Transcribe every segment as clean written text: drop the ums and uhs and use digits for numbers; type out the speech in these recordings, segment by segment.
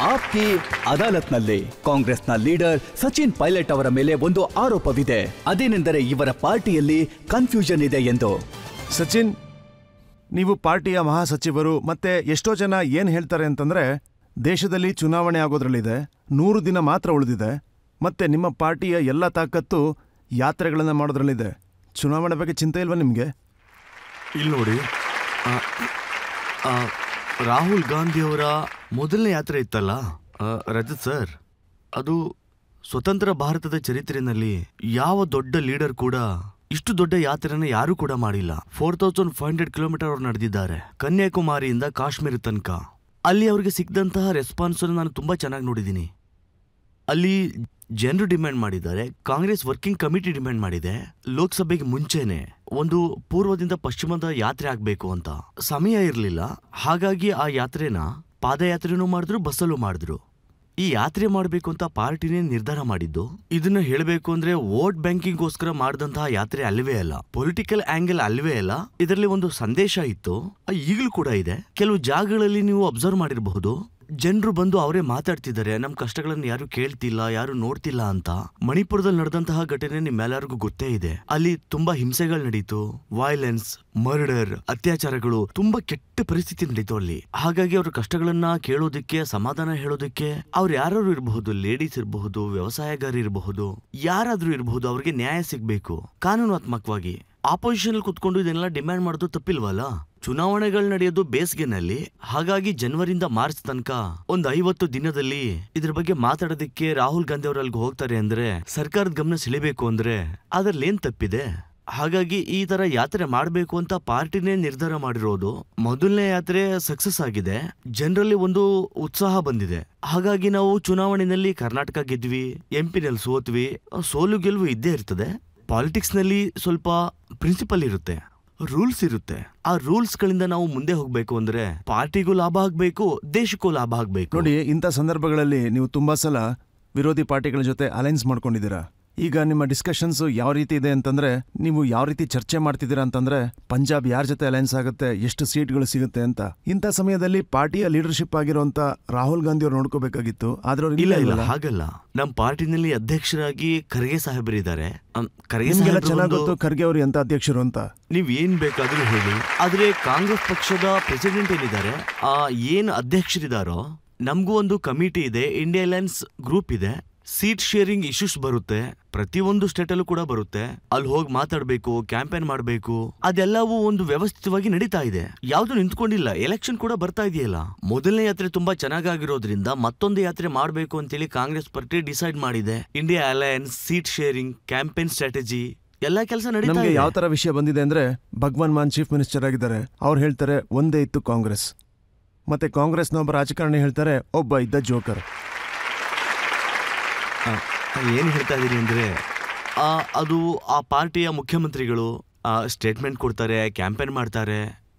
ಆಪ್ಕಿ ಅದಾಲತ್ನಲ್ಲಿ ಕಾಂಗ್ರೆಸ್ನ ಲೀಡರ್ ಸಚಿನ್ ಪೈಲಟ್ ಅವರ ಮೇಲೆ ಒಂದು ಆರೋಪವಿದೆ. ಅದೇನೆಂದರೆ ಇವರ ಪಾರ್ಟಿಯಲ್ಲಿ ಕನ್ಫ್ಯೂಷನ್ ಇದೆ ಎಂದು. ಸಚಿನ್, ನೀವು ಪಾರ್ಟಿಯ ಮಹಾಸಚಿವರು. ಮತ್ತೆ ಎಷ್ಟೋ ಜನ ಏನ್ ಹೇಳ್ತಾರೆ ಅಂತಂದ್ರೆ, ದೇಶದಲ್ಲಿ ಚುನಾವಣೆ ಆಗೋದ್ರಲ್ಲಿದೆ, 100 ದಿನ ಮಾತ್ರ ಉಳಿದಿದೆ. ಮತ್ತೆ ನಿಮ್ಮ ಪಾರ್ಟಿಯ ಎಲ್ಲ ತಾಕತ್ತು ಯಾತ್ರೆಗಳನ್ನ ಮಾಡೋದ್ರಲ್ಲಿದೆ. ಚುನಾವಣೆ ಬಗ್ಗೆ ಚಿಂತೆ ಇಲ್ವಾ ನಿಮ್ಗೆ? ಇಲ್ಲಿ ನೋಡಿ, ರಾಹುಲ್ ಗಾಂಧಿ ಅವರ ಮೊದಲನೇ ಯಾತ್ರೆ ಇತ್ತಲ್ಲ ರಜತ್ ಸರ್, ಅದು ಸ್ವತಂತ್ರ ಭಾರತದ ಚರಿತ್ರೆಯಲ್ಲಿ ಯಾವ ದೊಡ್ಡ ಲೀಡರ್ ಕೂಡ ಇಷ್ಟು ದೊಡ್ಡ ಯಾತ್ರೆನ ಯಾರೂ ಕೂಡ ಮಾಡಿಲ್ಲ. 4500 ಕಿಲೋಮೀಟರ್ ಅವರು ನಡೆದಿದ್ದಾರೆ, ಕನ್ಯಾಕುಮಾರಿಯಿಂದ ಕಾಶ್ಮೀರ ತನಕ. ಅಲ್ಲಿ ಅವರಿಗೆ ಸಿಕ್ಕಿದಂತಹ ರೆಸ್ಪಾನ್ಸ್ ನಾನು ತುಂಬಾ ಚೆನ್ನಾಗಿ ನೋಡಿದ್ದೀನಿ. ಅಲ್ಲಿ ಜನರು ಡಿಮ್ಯಾಂಡ್ ಮಾಡಿದ್ದಾರೆ, ಕಾಂಗ್ರೆಸ್ ವರ್ಕಿಂಗ್ ಕಮಿಟಿ ಡಿಮ್ಯಾಂಡ್ ಮಾಡಿದೆ, ಲೋಕಸಭೆಗೆ ಮುಂಚೆನೆ ಒಂದು ಪೂರ್ವದಿಂದ ಪಶ್ಚಿಮದ ಯಾತ್ರೆ ಆಗ್ಬೇಕು ಅಂತ. ಸಮಯ ಇರಲಿಲ್ಲ, ಹಾಗಾಗಿ ಆ ಯಾತ್ರೆನ ಪಾದಯಾತ್ರೆನೂ ಮಾಡಿದ್ರು, ಬಸ್ಸಲ್ಲೂ ಮಾಡಿದ್ರು. ಈ ಯಾತ್ರೆ ಮಾಡಬೇಕು ಅಂತ ಪಾರ್ಟಿನೇ ನಿರ್ಧಾರ ಮಾಡಿದ್ದು. ಇದನ್ನ ಹೇಳಬೇಕು ಅಂದ್ರೆ ವೋಟ್ ಬ್ಯಾಂಕಿಂಗ್ಗೋಸ್ಕರ ಮಾಡಿದಂತಹ ಯಾತ್ರೆ ಅಲ್ವೇ ಅಲ್ಲ, ಪೊಲಿಟಿಕಲ್ ಆಂಗಲ್ ಅಲ್ವೇ ಅಲ್ಲ. ಇದರಲ್ಲಿ ಒಂದು ಸಂದೇಶ ಇತ್ತು, ಈಗಲೂ ಕೂಡ ಇದೆ. ಕೆಲವು ಜಾಗಗಳಲ್ಲಿ ನೀವು ಅಬ್ಸರ್ವ್ ಮಾಡಿರಬಹುದು, ಜನರು ಬಂದು ಅವರೇ ಮಾತಾಡ್ತಿದ್ದಾರೆ, ನಮ್ ಕಷ್ಟಗಳನ್ನು ಯಾರು ಕೇಳ್ತಿಲ್ಲ, ಯಾರು ನೋಡ್ತಿಲ್ಲ ಅಂತ. ಮಣಿಪುರದಲ್ಲಿ ನಡೆದಂತಹ ಘಟನೆ ನಿಮ್ಮೆಲ್ಲರಿಗೂ ಗೊತ್ತೇ ಇದೆ. ಅಲ್ಲಿ ತುಂಬಾ ಹಿಂಸೆಗಳು ನಡೀತು, ವೈಲೆನ್ಸ್, ಮರ್ಡರ್, ಅತ್ಯಾಚಾರಗಳು, ತುಂಬಾ ಕೆಟ್ಟ ಪರಿಸ್ಥಿತಿ ನಡೀತು ಅಲ್ಲಿ. ಹಾಗಾಗಿ ಅವ್ರ ಕಷ್ಟಗಳನ್ನ ಕೇಳೋದಕ್ಕೆ, ಸಮಾಧಾನ ಹೇಳೋದಕ್ಕೆ ಅವ್ರು ಯಾರು ಇರಬಹುದು, ಲೇಡೀಸ್ ಇರಬಹುದು, ವ್ಯವಸಾಯಗಾರ ಇರಬಹುದು, ಯಾರಾದ್ರೂ ಇರಬಹುದು, ಅವ್ರಿಗೆ ನ್ಯಾಯ ಸಿಗ್ಬೇಕು ಕಾನೂನಾತ್ಮಕವಾಗಿ. ಆಪೋಸಿಷನ್ ಕುತ್ಕೊಂಡು ಇದನ್ನೆಲ್ಲ ಡಿಮ್ಯಾಂಡ್ ಮಾಡೋದು ತಪ್ಪಿಲ್ವಲ್ಲ? ಚುನಾವಣೆಗಳು ನಡೆಯೋದು ಬೇಸಿಗೆನಲ್ಲಿ, ಹಾಗಾಗಿ ಜನವರಿಂದ ಮಾರ್ಚ್ ತನಕ ಒಂದು 50 ದಿನದಲ್ಲಿ ಇದ್ರ ಬಗ್ಗೆ ಮಾತಾಡೋದಕ್ಕೆ ರಾಹುಲ್ ಗಾಂಧಿ ಅವರು ಅಲ್ಲಿಗೆ ಹೋಗ್ತಾರೆ ಅಂದ್ರೆ, ಸರ್ಕಾರದ ಗಮನ ಸೆಳಿಬೇಕು ಅಂದ್ರೆ ಅದ್ರಲ್ಲಿ ಏನ್ ತಪ್ಪಿದೆ? ಹಾಗಾಗಿ ಈ ತರ ಯಾತ್ರೆ ಮಾಡಬೇಕು ಅಂತ ಪಾರ್ಟಿನೇ ನಿರ್ಧಾರ ಮಾಡಿರೋದು. ಮೊದಲನೇ ಯಾತ್ರೆ ಸಕ್ಸಸ್ ಆಗಿದೆ, ಜನರಲ್ಲಿ ಒಂದು ಉತ್ಸಾಹ ಬಂದಿದೆ. ಹಾಗಾಗಿ ನಾವು ಚುನಾವಣೆಯಲ್ಲಿ ಕರ್ನಾಟಕ ಗೆದ್ವಿ, ಎಂಪಿನಲ್ಲಿ ಸೋತ್ವಿ. ಸೋಲು ಗೆಲುವು ಇದ್ದೇ ಇರ್ತದೆ. ಪಾಲಿಟಿಕ್ಸ್ ನಲ್ಲಿ ಸ್ವಲ್ಪ ಪ್ರಿನ್ಸಿಪಲ್ ಇರುತ್ತೆ, ರೂಲ್ಸ್ ಇರುತ್ತೆ. ಆ ರೂಲ್ಸ್ ಗಳಿಂದ ನಾವು ಮುಂದೆ ಹೋಗ್ಬೇಕು ಅಂದ್ರೆ ಪಾರ್ಟಿಗೂ ಲಾಭ ಆಗ್ಬೇಕು, ದೇಶಕ್ಕೂ ಲಾಭ ಆಗ್ಬೇಕು. ನೋಡಿ, ಇಂಥ ಸಂದರ್ಭಗಳಲ್ಲಿ ನೀವು ತುಂಬಾ ಸಲ ವಿರೋಧಿ ಪಾರ್ಟಿಗಳ ಜೊತೆ ಅಲೈನ್ಸ್ ಮಾಡ್ಕೊಂಡಿದ್ದೀರಾ. ಈಗ ನಿಮ್ಮ ಡಿಸ್ಕಷನ್ಸ್ ಯಾವ ರೀತಿ ಇದೆ ಅಂತಂದ್ರೆ, ನೀವು ಯಾವ ರೀತಿ ಚರ್ಚೆ ಮಾಡ್ತಿದ್ದೀರಾ ಅಂತಂದ್ರೆ, ಪಂಜಾಬ್ ಯಾರ ಜೊತೆ ಅಲೈನ್ಸ್ ಆಗುತ್ತೆ, ಎಷ್ಟು ಸೀಟ್ಗಳು ಸಿಗುತ್ತೆ ಅಂತ. ಇಂಥ ಸಮಯದಲ್ಲಿ ಪಾರ್ಟಿಯ ಲೀಡರ್ಶಿಪ್ ಆಗಿರುವಂತ ರಾಹುಲ್ ಗಾಂಧಿ ಅವ್ರು ನೋಡ್ಕೋಬೇಕಾಗಿತ್ತು. ಆದ್ರೆ ಇಲ್ಲ, ಹಾಗಲ್ಲ. ನಮ್ಮ ಪಾರ್ಟಿನಲ್ಲಿ ಅಧ್ಯಕ್ಷರಾಗಿ ಖರ್ಗೆ ಸಾಹೇಬರಿದ್ದಾರೆ. ಚೆನ್ನಾಗಿ ಗೊತ್ತು ಖರ್ಗೆ ಅವರು ಎಂತ ಅಧ್ಯಕ್ಷರು ಅಂತ. ನೀವ್ ಏನ್ ಬೇಕಾದ್ರೂ ಹೇಳಿ. ಆದ್ರೆ ಕಾಂಗ್ರೆಸ್ ಪಕ್ಷದ ಪ್ರೆಸಿಡೆಂಟ್ ಏನಿದ್ದಾರೆ, ಏನ್ ಅಧ್ಯಕ್ಷರಿದಾರೋ, ನಮಗೂ ಒಂದು ಕಮಿಟಿ ಇದೆ, ಇಂಡಿಯಾ ಅಲೈನ್ಸ್ ಗ್ರೂಪ್ ಇದೆ. ಸೀಟ್ ಶೇರಿಂಗ್ ಇಶ್ಯೂಸ್ ಬರುತ್ತೆ, ಪ್ರತಿಯೊಂದು ಸ್ಟೇಟ್ ಅಲ್ಲೂ ಕೂಡ ಬರುತ್ತೆ. ಅಲ್ಲಿ ಹೋಗಿ ಮಾತಾಡ್ಬೇಕು, ಕ್ಯಾಂಪೇನ್ ಮಾಡಬೇಕು, ಅದೆಲ್ಲವೂ ಒಂದು ವ್ಯವಸ್ಥಿತವಾಗಿ ನಡೀತಾ ಇದೆ. ಯಾವ್ದು ನಿಂತ್ಕೊಂಡಿಲ್ಲ. ಎಲೆಕ್ಷನ್ ಕೂಡ ಬರ್ತಾ ಇದೆಯಲ್ಲ. ಮೊದಲನೇ ಯಾತ್ರೆ ತುಂಬಾ ಚೆನ್ನಾಗಿರೋದ್ರಿಂದ ಮತ್ತೊಂದು ಯಾತ್ರೆ ಮಾಡಬೇಕು ಅಂತೇಳಿ ಕಾಂಗ್ರೆಸ್ ಪಾರ್ಟಿ ಡಿಸೈಡ್ ಮಾಡಿದೆ. India alliance, seat sharing, campaign strategy ಎಲ್ಲಾ ಕೆಲಸ ನಡೀತಾ ಇದೆ. ಯಾವ ತರ ವಿಷಯ ಬಂದಿದೆ ಅಂದ್ರೆ, ಭಗವಾನ್ ಮಾನ್ ಚೀಫ್ ಮಿನಿಸ್ಟರ್ ಆಗಿದ್ದಾರೆ. ಅವ್ರು ಹೇಳ್ತಾರೆ ಒಂದೇ ಇತ್ತು ಕಾಂಗ್ರೆಸ್, ಮತ್ತೆ ಕಾಂಗ್ರೆಸ್ನ ಒಬ್ಬ ರಾಜಕಾರಣಿ ಹೇಳ್ತಾರೆ ಒಬ್ಬ ಇದ್ದ ಜೋಕರ್. ಏನ್ ಹೇಳ್ತಾ ಇದೀನಿ ಅಂದ್ರೆ, ಅದು ಆ ಪಾರ್ಟಿಯ ಮುಖ್ಯಮಂತ್ರಿಗಳು ಸ್ಟೇಟ್ಮೆಂಟ್ ಕೊಡ್ತಾರೆ, ಕ್ಯಾಂಪೇನ್ ಮಾಡ್ತಾರೆ.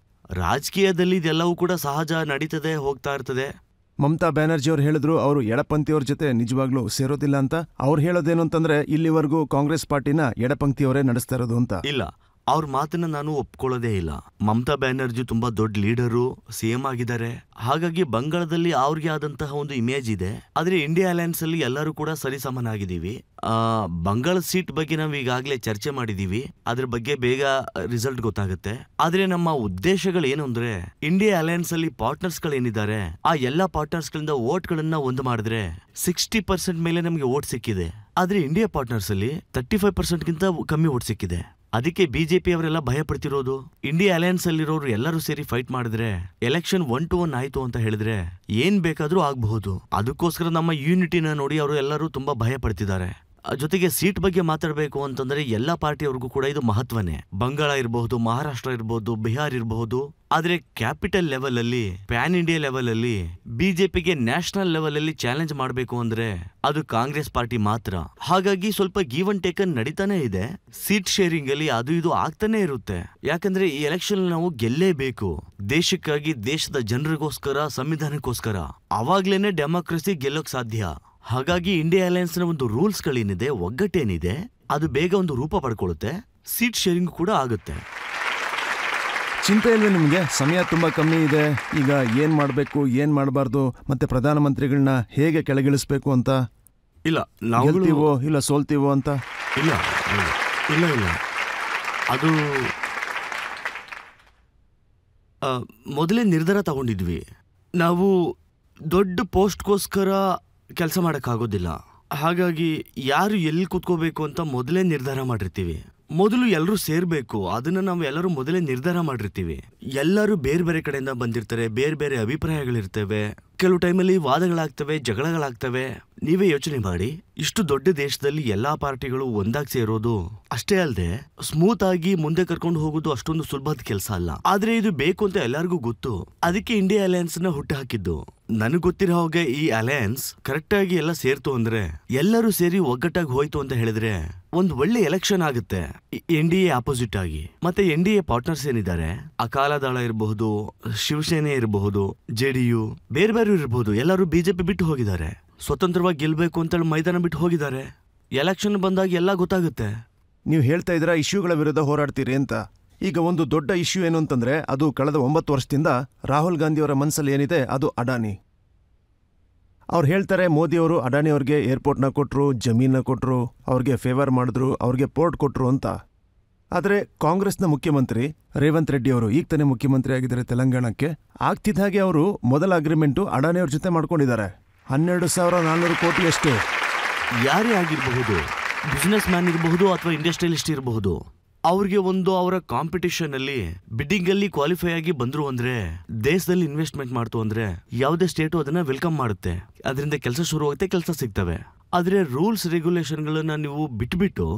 ರಾಜಕೀಯದಲ್ಲಿ ಇದೆಲ್ಲವೂ ಕೂಡ ಸಹಜ ನಡೀತದೆ, ಹೋಗ್ತಾ ಇರ್ತದೆ. ಮಮತಾ ಬ್ಯಾನರ್ಜಿ ಅವ್ರು ಹೇಳಿದ್ರು ಅವರು ಎಡಪಂಕ್ತಿಯವ್ರ ಜೊತೆ ನಿಜವಾಗ್ಲೂ ಸೇರೋದಿಲ್ಲ ಅಂತ. ಅವ್ರು ಹೇಳೋದೇನು ಅಂತಂದ್ರೆ, ಇಲ್ಲಿವರೆಗೂ ಕಾಂಗ್ರೆಸ್ ಪಾರ್ಟಿನ ಎಡಪಂಕ್ತಿಯವರೇ ನಡೆಸ್ತಾ ಇರೋದು ಅಂತ. ಇಲ್ಲ, ಅವ್ರ ಮಾತನ್ನ ನಾನು ಒಪ್ಕೊಳ್ಳೋದೇ ಇಲ್ಲ. ಮಮತಾ ಬ್ಯಾನರ್ಜಿ ತುಂಬಾ ದೊಡ್ಡ ಲೀಡರು, ಸಿಎಂ ಆಗಿದ್ದಾರೆ. ಹಾಗಾಗಿ ಬಂಗಾಳದಲ್ಲಿ ಅವ್ರಿಗೆ ಆದಂತಹ ಒಂದು ಇಮೇಜ್ ಇದೆ. ಆದ್ರೆ ಇಂಡಿಯಾ ಅಲೈನ್ಸ್ ಅಲ್ಲಿ ಎಲ್ಲರೂ ಕೂಡ ಸರಿಸಮನಾಗಿದ್ದೀವಿ. ಬಂಗಾಳ ಸೀಟ್ ಬಗ್ಗೆ ನಾವು ಈಗಾಗಲೇ ಚರ್ಚೆ ಮಾಡಿದೀವಿ, ಅದ್ರ ಬಗ್ಗೆ ಬೇಗ ರಿಸಲ್ಟ್ ಗೊತ್ತಾಗುತ್ತೆ. ಆದ್ರೆ ನಮ್ಮ ಉದ್ದೇಶಗಳು ಏನು ಅಂದ್ರೆ, ಇಂಡಿಯಾ ಅಲೈನ್ಸ್ ಅಲ್ಲಿ ಪಾರ್ಟ್ನರ್ಸ್ ಗಳೇನಿದ್ದಾರೆ, ಆ ಎಲ್ಲಾ ಪಾರ್ಟ್ನರ್ಸ್ ಗಳಿಂದ ವೋಟ್ ಗಳನ್ನ ಒಂದು ಮಾಡಿದ್ರೆ 60% ಮೇಲೆ ನಮಗೆ ವೋಟ್ ಸಿಕ್ಕಿದೆ. ಆದ್ರೆ ಇಂಡಿಯಾ ಪಾರ್ಟ್ನರ್ಸ್ ಅಲ್ಲಿ 35% ಗಿಂತ ಕಮ್ಮಿ ವೋಟ್ ಸಿಕ್ಕಿದೆ. ಅದಕ್ಕೆ ಬಿಜೆಪಿ ಅವರೆಲ್ಲ ಭಯ ಪಡ್ತಿರೋದು. ಇಂಡಿಯಾ ಅಲೈನ್ಸ್ ಅಲ್ಲಿರೋರು ಎಲ್ಲರೂ ಸೇರಿ ಫೈಟ್ ಮಾಡಿದ್ರೆ ಎಲೆಕ್ಷನ್ 1-1 ಆಯ್ತು ಅಂತ ಹೇಳಿದ್ರೆ ಏನ್ ಬೇಕಾದ್ರೂ ಆಗಬಹುದು. ಅದಕ್ಕೋಸ್ಕರ ನಮ್ಮ ಯೂನಿಟಿನ ನೋಡಿ ಅವರು ಎಲ್ಲರೂ ತುಂಬಾ ಭಯ ಪಡ್ತಿದ್ದಾರೆ. ಜೊತೆಗೆ ಸೀಟ್ ಬಗ್ಗೆ ಮಾತಾಡಬೇಕು ಅಂತಂದ್ರೆ ಎಲ್ಲಾ ಪಾರ್ಟಿಯವ್ರಿಗೂ ಕೂಡ ಇದು ಮಹತ್ವನೇ. ಬಂಗಾಳ ಇರಬಹುದು, ಮಹಾರಾಷ್ಟ್ರ ಇರಬಹುದು, ಬಿಹಾರ್ ಇರಬಹುದು. ಆದ್ರೆ ಕ್ಯಾಪಿಟಲ್ ಲೆವೆಲ್ ಅಲ್ಲಿ, ಪ್ಯಾನ್ ಇಂಡಿಯಾ ಲೆವೆಲ್ ಅಲ್ಲಿ ಬಿಜೆಪಿಗೆ ನ್ಯಾಷನಲ್ ಲೆವೆಲ್ ಅಲ್ಲಿ ಚಾಲೆಂಜ್ ಮಾಡಬೇಕು ಅಂದ್ರೆ ಅದು ಕಾಂಗ್ರೆಸ್ ಪಾರ್ಟಿ ಮಾತ್ರ. ಹಾಗಾಗಿ ಸ್ವಲ್ಪ ಗಿವ್ ಅಂಡ್ ಟೇಕನ್ ನಡೀತಾನೆ ಇದೆ. ಸೀಟ್ ಶೇರಿಂಗ್ ಅಲ್ಲಿ ಅದು ಇದು ಆಗ್ತಾನೆ ಇರುತ್ತೆ. ಯಾಕಂದ್ರೆ ಈ ಎಲೆಕ್ಷನ್ ನಾವು ಗೆಲ್ಲೇಬೇಕು, ದೇಶಕ್ಕಾಗಿ, ದೇಶದ ಜನರಿಗೋಸ್ಕರ, ಸಂವಿಧಾನಕ್ಕೋಸ್ಕರ. ಅವಾಗ್ಲೇನೆ ಡೆಮಾಕ್ರಸಿ ಗೆಲ್ಲೋಕ್ ಸಾಧ್ಯ. ಹಾಗಾಗಿ ಇಂಡಿಯಾ ಅಲೈನ್ಸ್ ನ ಒಂದು ರೂಲ್ಸ್ ಗಳೇನಿದೆ, ಒಗ್ಗಟ್ಟೇನಿದೆ, ಅದು ಬೇಗ ಒಂದು ರೂಪ ಪಡ್ಕೊಳ್ಳುತ್ತೆ. ಸೀಟ್ ಶೇರಿಂಗ್ ಕೂಡ ಆಗುತ್ತೆ. ಚಿಂತೆ ಇಲ್ವೇ ನಿಮಗೆ? ಸಮಯ ತುಂಬ ಕಮ್ಮಿ ಇದೆ. ಈಗ ಏನು ಮಾಡಬೇಕು, ಏನು ಮಾಡಬಾರ್ದು, ಮತ್ತೆ ಪ್ರಧಾನಮಂತ್ರಿಗಳನ್ನ ಹೇಗೆ ಕೆಳಗಿಳಿಸ್ಬೇಕು ಅಂತ? ಇಲ್ಲ, ನಾವು ಗೆಲ್ತೀವೋ ಇಲ್ಲ ಸೋಲ್ತೀವೋ ಅಂತ? ಇಲ್ಲ ಇಲ್ಲ ಇಲ್ಲ ಅದು ಮೊದಲೇ ನಿರ್ಧಾರ ತಗೊಂಡಿದ್ವಿ. ನಾವು ದೊಡ್ಡ ಪೋಸ್ಟ್ಗೋಸ್ಕರ ಕೆಲಸ ಮಾಡೋಕ್ಕಾಗೋದಿಲ್ಲ. ಹಾಗಾಗಿ ಯಾರು ಎಲ್ಲಿ ಕೂತ್ಕೋಬೇಕು ಅಂತ ಮೊದಲೇ ನಿರ್ಧಾರ ಮಾಡಿರ್ತೀವಿ. ಮೊದಲು ಎಲ್ಲರೂ ಸೇರ್ಬೇಕು, ಅದನ್ನ ನಾವು ಎಲ್ಲರೂ ಮೊದಲೇ ನಿರ್ಧಾರ ಮಾಡಿರ್ತೀವಿ. ಎಲ್ಲರೂ ಬೇರೆ ಬೇರೆ ಕಡೆಯಿಂದ ಬಂದಿರ್ತಾರೆ, ಬೇರೆ ಬೇರೆ ಅಭಿಪ್ರಾಯಗಳಿರ್ತವೆ, ಕೆಲವು ಟೈಮಲ್ಲಿ ವಾದಗಳಾಗ್ತವೆ, ಜಗಳಗಳಾಗ್ತವೆ. ನೀವೇ ಯೋಚನೆ ಮಾಡಿ, ಇಷ್ಟು ದೊಡ್ಡ ದೇಶದಲ್ಲಿ ಎಲ್ಲಾ ಪಾರ್ಟಿಗಳು ಒಂದಾಗಿ ಸೇರೋದು ಅಷ್ಟೇ ಅಲ್ಲದೆ ಸ್ಮೂತ್ ಆಗಿ ಮುಂದೆ ಕರ್ಕೊಂಡು ಹೋಗೋದು ಅಷ್ಟೊಂದು ಸುಲಭದ ಕೆಲಸ ಅಲ್ಲ. ಆದ್ರೆ ಇದು ಬೇಕು ಅಂತ ಎಲ್ಲರಿಗೂ ಗೊತ್ತು. ಅದಕ್ಕೆ ಇಂಡಿಯಾ ಅಲಯನ್ಸ್ ನ ಹುಟ್ಟು ಹಾಕಿದ್ದು. ನನಗೆ ಗೊತ್ತಿರೋ ಹಾಗೆ ಈ ಅಲಯನ್ಸ್ ಕರೆಕ್ಟ್ ಆಗಿ ಎಲ್ಲ ಸೇರ್ತು ಅಂದ್ರೆ, ಎಲ್ಲರೂ ಸೇರಿ ಒಗ್ಗಟ್ಟಾಗಿ ಹೋಯ್ತು ಅಂತ ಹೇಳಿದ್ರೆ ಒಂದು ಒಳ್ಳೆ ಎಲೆಕ್ಷನ್ ಆಗುತ್ತೆ. NDA ಆಪೋಸಿಟ್ ಆಗಿ. ಮತ್ತೆ NDA ಪಾರ್ಟ್ನರ್ಸ್ ಏನಿದ್ದಾರೆ, ಅಕಾಲದಳ ಇರಬಹುದು, ಶಿವಸೇನೆ ಇರಬಹುದು, JDU, ಬೇರೆ ಬೇರೆ ಇರಬಹುದು, ಎಲ್ಲರೂ BJP ಬಿಟ್ಟು ಹೋಗಿದ್ದಾರೆ. ಸ್ವತಂತ್ರವಾಗಿ ಗೆಲ್ಬೇಕು ಅಂತೇಳಿ ಮೈದಾನ ಬಿಟ್ಟು ಹೋಗಿದ್ದಾರೆ. ಎಲೆಕ್ಷನ್ ಬಂದಾಗ ಎಲ್ಲ ಗೊತ್ತಾಗುತ್ತೆ. ನೀವು ಹೇಳ್ತಾ ಇದ್ದೀರಾ ಇಶ್ಯೂಗಳ ವಿರುದ್ಧ ಹೋರಾಡ್ತೀರಿ ಅಂತ. ಈಗ ಒಂದು ದೊಡ್ಡ ಇಶ್ಯೂ ಏನು ಅಂತಂದ್ರೆ, ಅದು ಕಳೆದ 9 ವರ್ಷದಿಂದ ರಾಹುಲ್ ಗಾಂಧಿಯವರ ಮನಸ್ಸಲ್ಲಿ ಏನಿದೆ ಅದು ಅಡಾನಿ. ಅವ್ರು ಹೇಳ್ತಾರೆ ಮೋದಿಯವರು ಅಡಾನಿ ಅವ್ರಿಗೆ ಏರ್ಪೋರ್ಟ್ನ ಕೊಟ್ಟರು, ಜಮೀನ ಕೊಟ್ಟರು, ಅವ್ರಿಗೆ ಫೇವರ್ ಮಾಡಿದ್ರು, ಅವ್ರಿಗೆ ಪೋರ್ಟ್ ಕೊಟ್ಟರು ಅಂತ. ಆದರೆ ಕಾಂಗ್ರೆಸ್ನ ಮುಖ್ಯಮಂತ್ರಿ ರೇವಂತ್ ರೆಡ್ಡಿ ಅವರು ಈಗ ತಾನೇ ಮುಖ್ಯಮಂತ್ರಿ ಆಗಿದ್ದಾರೆ ತೆಲಂಗಾಣಕ್ಕೆ. ಆಗ್ತಿದ್ದ ಹಾಗೆ ಅವರು ಮೊದಲ ಅಗ್ರಿಮೆಂಟು ಅಡಾನಿಯವ್ರ ಜೊತೆ ಮಾಡ್ಕೊಂಡಿದ್ದಾರೆ. 12,400 ಕೋಟಿಯಷ್ಟು. ಯಾರೇ ಆಗಿರಬಹುದು, ಬಿಸ್ನೆಸ್ ಮ್ಯಾನ್ ಇರಬಹುದು ಅಥವಾ ಇಂಡಸ್ಟ್ರಿಯಲಿಸ್ಟ್ ಇರಬಹುದು, ಅವ್ರಿಗೆ ಒಂದು ಅವರ ಕಾಂಪಿಟಿಷನ್ ಅಲ್ಲಿ ಬಿಡ್ಡಿಂಗ್ ಅಲ್ಲಿ ಕ್ವಾಲಿಫೈ ಆಗಿ ಬಂದ್ರು ಅಂದ್ರೆ, ದೇಶದಲ್ಲಿ ಇನ್ವೆಸ್ಟ್ಮೆಂಟ್ ಮಾಡ್ತು ಅಂದ್ರೆ ಯಾವುದೇ ಸ್ಟೇಟು ಅದನ್ನ ವೆಲ್ಕಮ್ ಮಾಡುತ್ತೆ. ಅದರಿಂದ ಕೆಲಸ ಶುರು ಆಗುತ್ತೆ, ಕೆಲಸ ಸಿಗ್ತವೆ. ಆದ್ರೆ ರೂಲ್ಸ್ ರೆಗ್ಯುಲೇಷನ್ಗಳನ್ನ ನೀವು ಬಿಟ್ಬಿಟ್ಟು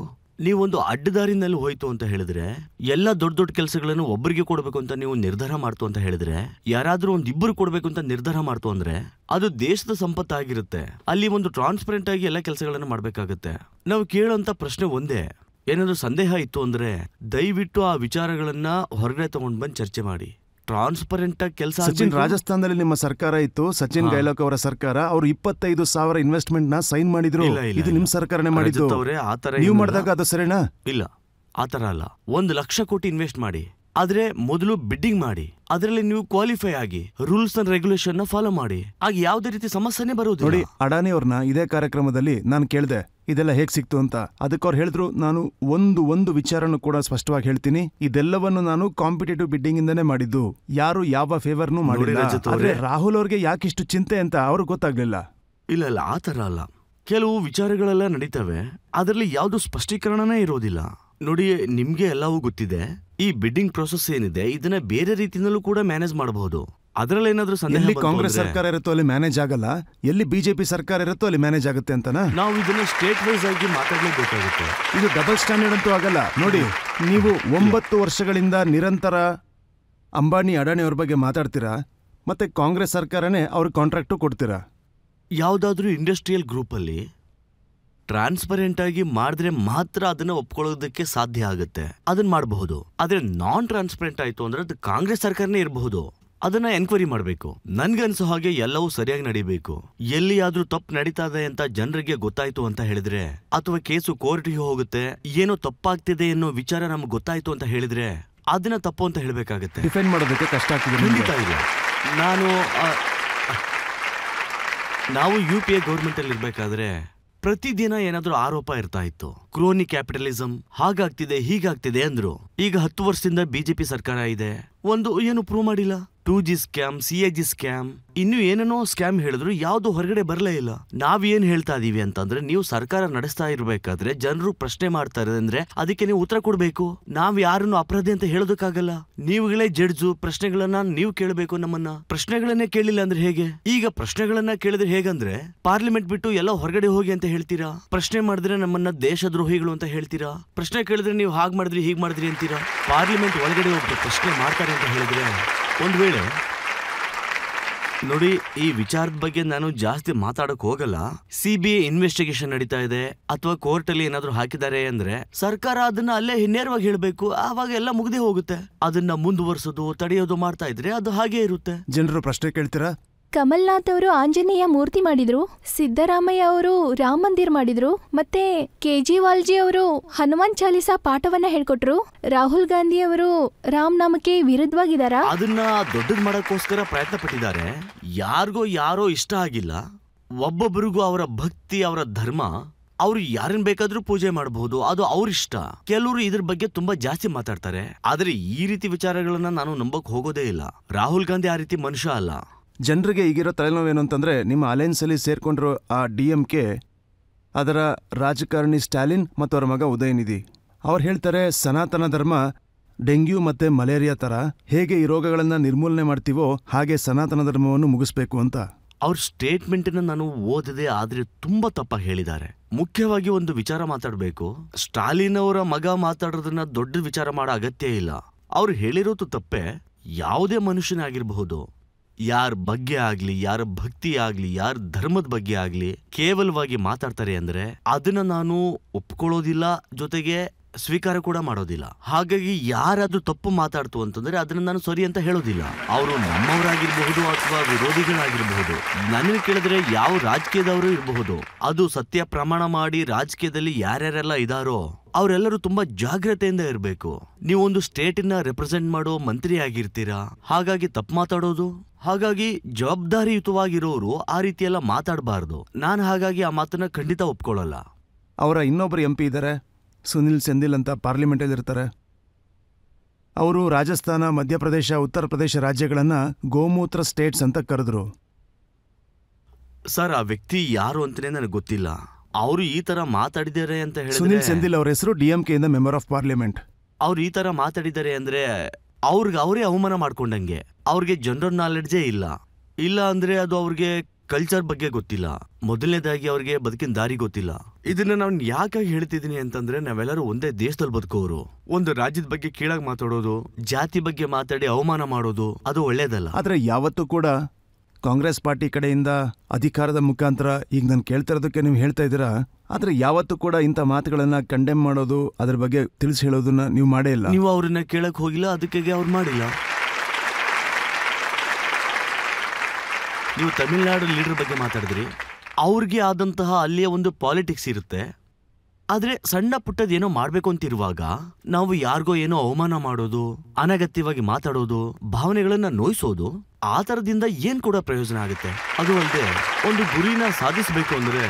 ನೀವೊಂದು ಅಡ್ಡದಾರಿನಲ್ಲಿ ಹೋಯ್ತು ಅಂತ ಹೇಳಿದ್ರೆ, ಎಲ್ಲ ದೊಡ್ಡ ದೊಡ್ಡ ಕೆಲಸಗಳನ್ನು ಒಬ್ಬರಿಗೆ ಕೊಡಬೇಕು ಅಂತ ನೀವು ನಿರ್ಧಾರ ಮಾಡ್ತು ಅಂತ ಹೇಳಿದ್ರೆ, ಯಾರಾದ್ರೂ ಒಂದಿಬ್ಬರು ಕೊಡಬೇಕು ಅಂತ ನಿರ್ಧಾರ ಮಾಡ್ತು ಅಂದ್ರೆ ಅದು ದೇಶದ ಸಂಪತ್ತಾಗಿರುತ್ತೆ. ಅಲ್ಲಿ ಒಂದು ಟ್ರಾನ್ಸ್ಪರೆಂಟ್ ಆಗಿ ಎಲ್ಲ ಕೆಲಸಗಳನ್ನು ಮಾಡ್ಬೇಕಾಗತ್ತೆ. ನಾವು ಕೇಳೋಂತ ಪ್ರಶ್ನೆ ಒಂದೇ, ಏನಾದ್ರು ಸಂದೇಹ ಇತ್ತು ಅಂದ್ರೆ ದಯವಿಟ್ಟು ಆ ವಿಚಾರಗಳನ್ನ ಹೊರಗಡೆ ತಗೊಂಡ್ ಬಂದು ಚರ್ಚೆ ಮಾಡಿ. ಟ್ರಾನ್ಸ್ಪರೆಂಟ್ ಆಗಿ ಕೆಲಸ. ಸಚಿನ್, ರಾಜಸ್ಥಾನದಲ್ಲಿ ನಿಮ್ಮ ಸರ್ಕಾರ ಇತ್ತು, ಸಚಿನ್ ಗೈಲಾಕ್ ಅವರ ಸರ್ಕಾರ. ಅವರು 25,000 ಇನ್ವೆಸ್ಟ್ಮೆಂಟ್ ನ ಸೈನ್ ಮಾಡಿದ್ರು. ಇದು ನಿಮ್ ಸರ್ಕಾರನೇ ಮಾಡಿದ್ದು. ನೀವು ಮಾಡಿದಾಗ ಅದು ಸರಿನಾ? ಇಲ್ಲ, ಆತರ ಅಲ್ಲ. 1 ಲಕ್ಷ ಕೋಟಿ ಇನ್ವೆಸ್ಟ್ ಮಾಡಿ, ಆದ್ರೆ ಮೊದಲು ಬಿಡ್ಡಿಂಗ್ ಮಾಡಿ, ಅದರಲ್ಲಿ ನೀವು ಕ್ವಾಲಿಫೈ ಆಗಿ ರೂಲ್ಸ್ ಅಂಡ್ ರೆಗ್ಯುಲೇಷನ್ ನ ಫಾಲೋ ಮಾಡಿ. ಆಗ ಯಾವುದೇ ರೀತಿ ಸಮಸ್ಯೆನೇ ಬರೋದು. ನೋಡಿ, ಅಡಾನಿ ಅವ್ರನ್ನ ಇದೇ ಕಾರ್ಯಕ್ರಮದಲ್ಲಿ ನಾನು ಕೇಳಿದೆ ಇದೆಲ್ಲ ಹೇಗ್ ಸಿಕ್ತು ಅಂತ. ಅದಕ್ಕೆ ಅವ್ರು ಹೇಳಿದ್ರು, ನಾನು ಒಂದು ವಿಚಾರನು ಕೂಡ ಸ್ಪಷ್ಟವಾಗಿ ಹೇಳ್ತೀನಿ, ಇದೆಲ್ಲವನ್ನು ನಾನು ಕಾಂಪಿಟೇಟಿವ್ ಬಿಡ್ಡಿಂಗ್ ಇಂದಾನೆ ಮಾಡಿದ್ದು, ಯಾರು ಯಾವ ಫೇವರ್ನು ಮಾಡಿಲ್ಲ. ಆದ್ರೆ ರಾಹುಲ್ ಅವ್ರಿಗೆ ಯಾಕಿಷ್ಟು ಚಿಂತೆ ಅಂತ ಅವ್ರಿಗೆ ಗೊತ್ತಾಗ್ಲಿಲ್ಲ. ಇಲ್ಲ, ಆತರ ಅಲ್ಲ. ಕೆಲವು ವಿಚಾರಗಳೆಲ್ಲ ನಡೀತವೆ, ಅದರಲ್ಲಿ ಯಾವ್ದು ಸ್ಪಷ್ಟೀಕರಣನೇ ಇರೋದಿಲ್ಲ. ನೋಡಿ, ನಿಮ್ಗೆ ಎಲ್ಲವೂ ಗೊತ್ತಿದೆ, ಈ ಬಿಡ್ಡಿಂಗ್ ಪ್ರೊಸೆಸ್ ಏನಿದೆ ಇದನ್ನ ಬೇರೆ ರೀತಿಯಲ್ಲೂ ಕೂಡ ಮ್ಯಾನೇಜ್ ಮಾಡಬಹುದು. ಅದರಲ್ಲಿ ಏನಾದ್ರೂ ಎಲ್ಲಿ ಕಾಂಗ್ರೆಸ್ ಸರ್ಕಾರ ಇರುತ್ತೋ ಅಲ್ಲಿ ಮ್ಯಾನೇಜ್ ಆಗಲ್ಲ, ಎಲ್ಲಿ BJP ಸರ್ಕಾರ ಇರುತ್ತೋ ಅಲ್ಲಿ ಮ್ಯಾನೇಜ್ ಆಗುತ್ತೆ ಅಂತನಾ? ನಾವು ಇದನ್ನ ಸ್ಟೇಟ್ ವೈಸ್ ಆಗಿ ಮಾತಾಡಲೇಬೇಕಾಗುತ್ತೆ. ಇದು ಡಬಲ್ ಸ್ಟ್ಯಾಂಡರ್ಡ್ ಅಂತೂ ಆಗಲ್ಲ. ನೋಡಿ, ನೀವು 9 ವರ್ಷಗಳಿಂದ ನಿರಂತರ ಅಂಬಾನಿ ಅಡಾನಿ ಅವ್ರ ಬಗ್ಗೆ ಮಾತಾಡ್ತೀರಾ, ಮತ್ತೆ ಕಾಂಗ್ರೆಸ್ ಸರ್ಕಾರನೇ ಅವ್ರ ಕಾಂಟ್ರಾಕ್ಟು ಕೊಡ್ತೀರಾ. ಯಾವ್ದಾದ್ರೂ ಇಂಡಸ್ಟ್ರಿಯಲ್ ಗ್ರೂಪ್ ಅಲ್ಲಿ ಟ್ರಾನ್ಸ್ಪರೆಂಟ್ ಆಗಿ ಮಾಡಿದ್ರೆ ಮಾತ್ರ ಅದನ್ನ ಒಪ್ಕೊಳ್ಳೋದಕ್ಕೆ ಸಾಧ್ಯ ಆಗುತ್ತೆ, ಅದನ್ನ ಮಾಡಬಹುದು. ಆದ್ರೆ ನಾನ್ ಟ್ರಾನ್ಸ್ಪರೆಂಟ್ ಆಯ್ತು ಅಂದ್ರೆ ಅದು ಕಾಂಗ್ರೆಸ್ ಸರ್ಕಾರನೇ ಇರಬಹುದು. ಅದನ್ನ ಎನ್ಕ್ವೈರಿ ಮಾಡಬೇಕು. ನನ್ಗನ್ಸೋ ಹಾಗೆ ಎಲ್ಲವೂ ಸರಿಯಾಗಿ ನಡೀಬೇಕು. ಎಲ್ಲಿಯಾದ್ರೂ ತಪ್ಪು ನಡೀತಾ ಇದೆ ಅಂತ ಜನರಿಗೆ ಗೊತ್ತಾಯ್ತು ಅಂತ ಹೇಳಿದ್ರೆ, ಅಥವಾ ಕೇಸು ಕೋರ್ಟ್ಗೆ ಹೋಗುತ್ತೆ, ಏನೋ ತಪ್ಪಾಗ್ತಿದೆ ಅನ್ನೋ ವಿಚಾರ ನಮ್ಗೆ ಗೊತ್ತಾಯ್ತು ಅಂತ ಹೇಳಿದ್ರೆ ಅದನ್ನ ತಪ್ಪು ಅಂತ ಹೇಳ್ಬೇಕಾಗತ್ತೆ. ಡಿಫೆಂಡ್ ಮಾಡೋದಕ್ಕೆ ಕಷ್ಟ ಆಗ್ತಿದೆ. ಖಂಡಿತ ಇಲ್ಲ. ನಾವು UPA ಗೌರ್ಮೆಂಟ್ ಅಲ್ಲಿ ಇರ್ಬೇಕಾದ್ರೆ ಪ್ರತಿದಿನ ಏನಾದ್ರೂ ಆರೋಪ ಇರ್ತಾ ಇತ್ತು. ಕ್ರೋನಿ ಕ್ಯಾಪಿಟಲಿಸಂ ಹಾಗಾಗ್ತಿದೆ ಹೀಗಾಗ್ತಿದೆ ಅಂದ್ರು. ಈಗ 10 ವರ್ಷದಿಂದ BJP ಸರ್ಕಾರ ಇದೆ, ಒಂದು ಏನು ಪ್ರೂವ್ ಮಾಡಿಲ್ಲ. 2G ಸ್ಕ್ಯಾಮ್, CAG ಸ್ಕ್ಯಾಮ್, ಇನ್ನು ಏನೇನೋ ಸ್ಕ್ಯಾಮ್ ಹೇಳಿದ್ರು, ಯಾವ್ದು ಹೊರಗಡೆ ಬರಲೇ ಇಲ್ಲ. ನಾವೇನ್ ಹೇಳ್ತಾ ಇದೀವಿ ಅಂತಂದ್ರೆ, ನೀವು ಸರ್ಕಾರ ನಡೆಸ್ತಾ ಇರ್ಬೇಕಾದ್ರೆ ಜನರು ಪ್ರಶ್ನೆ ಮಾಡ್ತಾರೆ ಅಂದ್ರೆ ಅದಕ್ಕೆ ನೀವು ಉತ್ತರ ಕೊಡ್ಬೇಕು. ನಾವ್ ಯಾರನ್ನು ಅಪರಾಧಿ ಅಂತ ಹೇಳೋದಕ್ಕಾಗಲ್ಲ. ನೀವುಗಳೇ ಜಡ್ಜು, ಪ್ರಶ್ನೆಗಳನ್ನ ನೀವು ಕೇಳಬೇಕು. ನಮ್ಮನ್ನ ಪ್ರಶ್ನೆಗಳನ್ನೇ ಕೇಳಿಲ್ಲ ಅಂದ್ರೆ ಹೇಗೆ? ಈಗ ಪ್ರಶ್ನೆಗಳನ್ನ ಕೇಳಿದ್ರೆ ಹೇಗಂದ್ರೆ, ಪಾರ್ಲಿಮೆಂಟ್ ಬಿಟ್ಟು ಎಲ್ಲ ಹೊರಗಡೆ ಹೋಗಿ ಅಂತ ಹೇಳ್ತೀರಾ, ಪ್ರಶ್ನೆ ಮಾಡಿದ್ರೆ ನಮ್ಮನ್ನ ದೇಶದ್ರೋಹಿಗಳು ಅಂತ ಹೇಳ್ತೀರಾ, ಪ್ರಶ್ನೆ ಕೇಳಿದ್ರೆ ನೀವು ಹಾಗ್ ಮಾಡಿದ್ರಿ ಹೀಗ್ ಮಾಡಿದ್ರಿ ಅಂತೀರಾ. ಪಾರ್ಲಿಮೆಂಟ್ ಒಳಗಡೆ ಹೋಗಿ ಪ್ರಶ್ನೆ ಮಾಡ್ತಾರೆ ಅಂತ ಹೇಳಿದ್ರೆ, ಒಂದ್ ವೇಳೆ ನೋಡಿ, ಈ ವಿಚಾರದ ಬಗ್ಗೆ ನಾನು ಜಾಸ್ತಿ ಮಾತಾಡಕ್ ಹೋಗಲ್ಲ. CBI ಇನ್ವೆಸ್ಟಿಗೇಷನ್ ನಡೀತಾ ಇದೆ ಅಥವಾ ಕೋರ್ಟ್ ಅಲ್ಲಿ ಏನಾದ್ರು ಹಾಕಿದ್ದಾರೆ ಅಂದ್ರೆ ಸರ್ಕಾರ ಅದನ್ನ ಅಲ್ಲೇ ನೇರವಾಗಿ ಹೇಳ್ಬೇಕು. ಆವಾಗ ಎಲ್ಲ ಮುಗ್ದೇ ಹೋಗುತ್ತೆ. ಅದನ್ನ ಮುಂದುವರ್ಸೋದು, ತಡೆಯೋದು ಮಾಡ್ತಾ ಇದ್ರೆ ಅದು ಹಾಗೆ ಇರುತ್ತೆ. ಜನರು ಪ್ರಶ್ನೆ ಕೇಳ್ತೀರಾ, ಕಮಲ್ನಾಥ್ ಅವರು ಆಂಜನೇಯ ಮೂರ್ತಿ ಮಾಡಿದ್ರು, ಸಿದ್ದರಾಮಯ್ಯ ಅವರು ರಾಮ ಮಂದಿರ್ ಮಾಡಿದ್ರು, ಮತ್ತೆ ಕೇಜ್ರಿವಾಲ್ಜಿ ಅವರು ಹನುಮಾನ್ ಚಾಲಿಸಾ ಪಾಠವನ್ನ ಹೇಳ್ಕೊಟ್ರು. ರಾಹುಲ್ ಗಾಂಧಿ ಅವರು ರಾಮ್ ನಾಮಕ್ಕೆ ವಿರುದ್ಧವಾಗಿದಾರ. ಅದನ್ನ ದೊಡ್ಡದ್ ಮಾಡಕ್ಕೋಸ್ಕರ ಪ್ರಯತ್ನ ಪಟ್ಟಿದ್ದಾರೆ. ಯಾರಿಗೋ ಯಾರೋ ಇಷ್ಟ ಆಗಿಲ್ಲ. ಒಬ್ಬೊಬ್ಬರಿಗೂ ಅವರ ಭಕ್ತಿ, ಅವರ ಧರ್ಮ, ಅವ್ರು ಯಾರನ್ನ ಬೇಕಾದ್ರೂ ಪೂಜೆ ಮಾಡಬಹುದು, ಅದು ಅವ್ರಿಷ್ಟ. ಕೆಲವರು ಇದ್ರ ಬಗ್ಗೆ ತುಂಬಾ ಜಾಸ್ತಿ ಮಾತಾಡ್ತಾರೆ. ಆದ್ರೆ ಈ ರೀತಿ ವಿಚಾರಗಳನ್ನ ನಾನು ನಂಬಕ್ ಹೋಗೋದೇ ಇಲ್ಲ. ರಾಹುಲ್ ಗಾಂಧಿ ಆ ರೀತಿ ಮನುಷ್ಯ ಅಲ್ಲ. ಜನರಿಗೆ ಈಗಿರೋ ತಲೆನೋವೇನು ಅಂತಂದ್ರೆ, ನಿಮ್ಮ ಅಲಯನ್ಸ್ ಅಲ್ಲಿ ಸೇರ್ಕೊಂಡಿರೋ ಆ DMK, ಅದರ ರಾಜಕಾರಣಿ ಸ್ಟಾಲಿನ್ ಮತ್ತು ಅವರ ಮಗ ಉದಯನಿಧಿ ಅವ್ರು ಹೇಳ್ತಾರೆ, ಸನಾತನ ಧರ್ಮ ಡೆಂಗ್ಯೂ ಮತ್ತೆ ಮಲೇರಿಯಾ ತರ ಹೇಗೆ ಈ ರೋಗಗಳನ್ನ ನಿರ್ಮೂಲನೆ ಮಾಡ್ತೀವೋ ಹಾಗೆ ಸನಾತನ ಧರ್ಮವನ್ನು ಮುಗಿಸ್ಬೇಕು ಅಂತ. ಅವ್ರ ಸ್ಟೇಟ್ಮೆಂಟ್ ನಾನು ಓದದೆ, ಆದ್ರೆ ತುಂಬಾ ತಪ್ಪಾಗಿ ಹೇಳಿದ್ದಾರೆ. ಮುಖ್ಯವಾಗಿ ಒಂದು ವಿಚಾರ ಮಾತಾಡ್ಬೇಕು. ಸ್ಟಾಲಿನ್ ಅವರ ಮಗ ಮಾತಾಡೋದನ್ನ ದೊಡ್ಡ ವಿಚಾರ ಮಾಡೋ ಅಗತ್ಯ ಇಲ್ಲ. ಅವ್ರು ಹೇಳಿರೋದು ತಪ್ಪೆ. ಯಾವುದೇ ಮನುಷ್ಯನಾಗಿರ್ಬಹುದು, ಯಾರ ಬಗ್ಗೆ ಆಗ್ಲಿ, ಯಾರ ಭಕ್ತಿ ಆಗ್ಲಿ, ಯಾರ ಧರ್ಮದ ಬಗ್ಗೆ ಆಗ್ಲಿ ಕೇವಲವಾಗಿ ಮಾತಾಡ್ತಾರೆ ಅಂದ್ರೆ ಅದನ್ನ ನಾನು ಒಪ್ಕೊಳ್ಳೋದಿಲ್ಲ, ಜೊತೆಗೆ ಸ್ವೀಕಾರ ಕೂಡ ಮಾಡೋದಿಲ್ಲ. ಹಾಗಾಗಿ ಯಾರಾದ್ರೂ ತಪ್ಪು ಮಾತಾಡ್ತು ಅಂತಂದ್ರೆ ಅದನ್ನ ನಾನು ಸರಿ ಅಂತ ಹೇಳೋದಿಲ್ಲ. ಅವರು ನಮ್ಮವರಾಗಿರ್ಬಹುದು ಅಥವಾ ವಿರೋಧಿಗಳಾಗಿರ್ಬಹುದು. ನನಗೆ ಕೇಳಿದ್ರೆ ಯಾವ ರಾಜಕೀಯದವರು ಇರಬಹುದು, ಅದು ಸತ್ಯ ಪ್ರಮಾಣ ಮಾಡಿ ರಾಜಕೀಯದಲ್ಲಿ ಯಾರ್ಯಾರೆಲ್ಲ ಇದಾರೋ ಅವರೆಲ್ಲರೂ ತುಂಬಾ ಜಾಗ್ರತೆಯಿಂದ ಇರಬೇಕು. ನೀವೊಂದು ಸ್ಟೇಟಿನ ರೆಪ್ರೆಸೆಂಟ್ ಮಾಡೋ ಮಂತ್ರಿ ಆಗಿರ್ತೀರಾ, ಹಾಗಾಗಿ ತಪ್ಪು ಮಾತಾಡೋದು. ಹಾಗಾಗಿ ಜವಾಬ್ದಾರಿಯುತವಾಗಿರೋರು ಆ ರೀತಿ ಎಲ್ಲ ಮಾತಾಡಬಾರ್ದು. ನಾನು ಹಾಗಾಗಿ ಆ ಮಾತನ್ನ ಖಂಡಿತ ಒಪ್ಕೊಳ್ಳಲ್ಲ. ಅವರ ಇನ್ನೊಬ್ಬರು MP ಇದ್ದಾರೆ, ಸುನಿಲ್ ಸೆಂದಿಲ್ ಅಂತ, ಪಾರ್ಲಿಮೆಂಟಲ್ಲಿ ಇರ್ತಾರೆ. ಅವರು ರಾಜಸ್ಥಾನ, ಮಧ್ಯಪ್ರದೇಶ, ಉತ್ತರ ಪ್ರದೇಶ ರಾಜ್ಯಗಳನ್ನ ಗೋಮೂತ್ರ ಸ್ಟೇಟ್ಸ್ ಅಂತ ಕರೆದ್ರು. ಸರ್, ಆ ವ್ಯಕ್ತಿ ಯಾರು ಅಂತಾನೆ ನನಗೆ ಗೊತ್ತಿಲ್ಲ. ಅವರು ಈ ತರ ಮಾತಾಡಿದ್ದಾರೆ ಅಂತ ಹೇಳಿದ್ರೆ, ಸುನಿಲ್ ಸೆಂದಿಲ್ ಅವ್ರ ಹೆಸರು DMK ಇಂದ ಮೆಂಬರ್ ಆಫ್ ಪಾರ್ಲಿಮೆಂಟ್. ಅವ್ರು ಈ ತರ ಮಾತಾಡಿದ್ದಾರೆ ಅಂದ್ರೆ ಅವ್ರಿಗೆ ಅವರೇ ಅವಮಾನ ಮಾಡ್ಕೊಂಡಂಗೆ. ಅವ್ರಿಗೆ ಜನರಲ್ ನಾಲೆಡ್ಜೇ ಇಲ್ಲ. ಇಲ್ಲ ಅಂದ್ರೆ ಅದು ಅವ್ರಿಗೆ ಕಲ್ಚರ್ ಬಗ್ಗೆ ಗೊತ್ತಿಲ್ಲ. ಮೊದಲನೇದಾಗಿ ಅವ್ರಿಗೆ ಬದುಕಿನ ದಾರಿ ಗೊತ್ತಿಲ್ಲ. ಇದನ್ನ ನಾನು ಯಾಕಾಗಿ ಹೇಳ್ತಿದ್ದೀನಿ ಅಂತಂದ್ರೆ, ನಾವೆಲ್ಲರೂ ಒಂದೇ ದೇಶದಲ್ಲಿ ಬದುಕೋರು. ಒಂದು ರಾಜ್ಯದ ಬಗ್ಗೆ ಕೀಳಾಗಿ ಮಾತಾಡೋದು, ಜಾತಿ ಬಗ್ಗೆ ಮಾತಾಡಿ ಅವಮಾನ ಮಾಡೋದು ಅದು ಒಳ್ಳೇದಲ್ಲ. ಆದ್ರೆ ಯಾವತ್ತೂ ಕೂಡ ಕಾಂಗ್ರೆಸ್ ಪಾರ್ಟಿ ಕಡೆಯಿಂದ ಅಧಿಕಾರದ ಮುಖಾಂತರ, ಈಗ ನಾನು ಕೇಳ್ತಿರೋದಕ್ಕೆ ನೀವು ಹೇಳ್ತಾ ಇದ್ದೀರಾ, ಆದ್ರೆ ಯಾವತ್ತೂ ಕೂಡ ಇಂಥ ಮಾತುಗಳನ್ನ ಕಂಡೆಮ್ ಮಾಡೋದು, ಅದ್ರ ಬಗ್ಗೆ ತಿಳಿಸಿ ಹೇಳೋದನ್ನ ನೀವು ಮಾಡೇ ಇಲ್ಲ. ನೀವು ಅವ್ರನ್ನ ಕೇಳಕ್ ಹೋಗಿಲ್ಲ, ಅದಕ್ಕೆ ಅವ್ರು ಮಾಡಿಲ್ಲ. ನೀವು ತಮಿಳ್ನಾಡು ಲೀಡರ್ ಬಗ್ಗೆ ಮಾತಾಡಿದ್ರಿ. ಅವ್ರಿಗೆ ಆದಂತಹ ಅಲ್ಲಿಯ ಒಂದು ಪಾಲಿಟಿಕ್ಸ್ ಇರುತ್ತೆ. ಆದ್ರೆ ಸಣ್ಣ ಪುಟ್ಟದೇನೋ ಮಾಡ್ಬೇಕು ಅಂತಿರುವಾಗ ನಾವು ಯಾರಿಗೋ ಏನೋ ಅವಮಾನ ಮಾಡೋದು, ಅನಗತ್ಯವಾಗಿ ಮಾತಾಡೋದು, ಭಾವನೆಗಳನ್ನ ನೋಯಿಸೋದು, ಆ ತರದಿಂದ ಏನ್ ಕೂಡ ಪ್ರಯೋಜನ ಆಗುತ್ತೆ? ಅದು ಅಲ್ಲದೆ ಒಂದು ಗುರಿನ ಸಾಧಿಸಬೇಕು ಅಂದ್ರೆ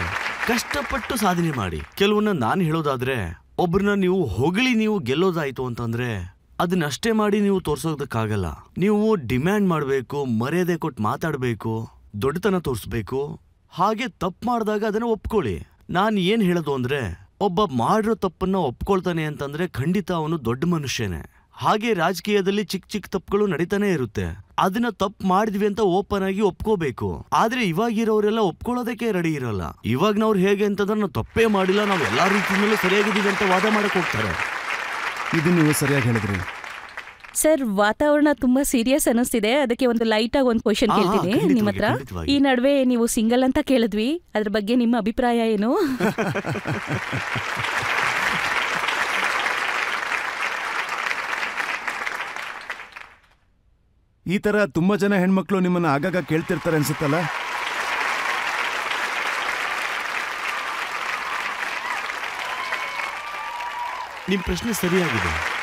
ಕಷ್ಟಪಟ್ಟು ಸಾಧನೆ ಮಾಡಿ. ಕೆಲವನ್ನ ನಾನು ಹೇಳೋದಾದ್ರೆ, ಒಬ್ರನ್ನ ನೀವು ಹೊಗಳಿ ನೀವು ಗೆಲ್ಲೋದಾಯ್ತು ಅಂತಂದ್ರೆ ಅದನ್ನಷ್ಟೇ ಮಾಡಿ ನೀವು ತೋರ್ಸೋದಕ್ಕಾಗಲ್ಲ. ನೀವು ಡಿಮ್ಯಾಂಡ್ ಮಾಡಬೇಕು, ಮರ್ಯಾದೆ ಕೊಟ್ಟು ಮಾತಾಡಬೇಕು, ದೊಡ್ಡತನ ತೋರಿಸ್ಬೇಕು. ಹಾಗೆ ತಪ್ಪು ಮಾಡಿದಾಗ ಅದನ್ನ ಒಪ್ಕೊಳ್ಳಿ. ನಾನು ಏನ್ ಹೇಳೋದು ಅಂದ್ರೆ, ಒಬ್ಬ ಮಾಡಿರೋ ತಪ್ಪನ್ನ ಒಪ್ಕೊಳ್ತಾನೆ ಅಂತಂದ್ರೆ ಖಂಡಿತ ಅವನು ದೊಡ್ಡ ಮನುಷ್ಯನೇ. ಹಾಗೆ ರಾಜಕೀಯದಲ್ಲಿ ಚಿಕ್ಕ ಚಿಕ್ಕ ತಪ್ಪುಗಳು ನಡೀತಾನೆ ಇರುತ್ತೆ. ಅದನ್ನ ತಪ್ಪು ಮಾಡಿದ್ವಿ ಅಂತ ಓಪನ್ ಆಗಿ ಒಪ್ಕೋಬೇಕು. ಆದ್ರೆ ಇವಾಗಿರೋರೆಲ್ಲ ಒಪ್ಕೊಳ್ಳೋದಕ್ಕೆ ರೆಡಿ ಇರಲ್ಲ. ಇವಾಗ್ನವ್ರು ಹೇಗೆ ಅಂತಂದ್ರೆ, ನಾವು ತಪ್ಪೇ ಮಾಡಿಲ್ಲ, ನಾವು ಎಲ್ಲಾ ರೀತಿಯಲ್ಲೂ ಸರಿಯಾಗಿದ್ದೀವಿ ಅಂತ ವಾದ ಮಾಡಕ್ ಹೋಗ್ತಾರೆ. ಇದು ನೀವು ಸರಿಯಾಗಿ ಹೇಳಿದ್ರಿ ಸರ್. ವಾತಾವರಣ ತುಂಬಾ ಸೀರಿಯಸ್ ಅನಿಸ್ತಿದೆ. ಅದಕ್ಕೆ ಒಂದು ಲೈಟ್ ಆಗಿ ಒಂದು ಕ್ವಶನ್ ಕೇಳ್ತೀನಿ ನಿಮ್ಮ ಹತ್ರ. ಈ ನಡುವೆ ನೀವು ಸಿಂಗಲ್ ಅಂತ ಕೇಳಿದ್ವಿ, ಅದ್ರ ಬಗ್ಗೆ ನಿಮ್ಮ ಅಭಿಪ್ರಾಯ ಏನು? ಈ ತರ ತುಂಬಾ ಜನ ಹೆಣ್ಮಕ್ಳು ನಿಮ್ಮನ್ನ ಆಗಾಗ ಕೇಳ್ತಿರ್ತಾರೆ ಅನ್ಸುತ್ತಲ್ಲ. ನಿಮ್ ಪ್ರಶ್ನೆ ಸರಿಯಾಗಿದೆ.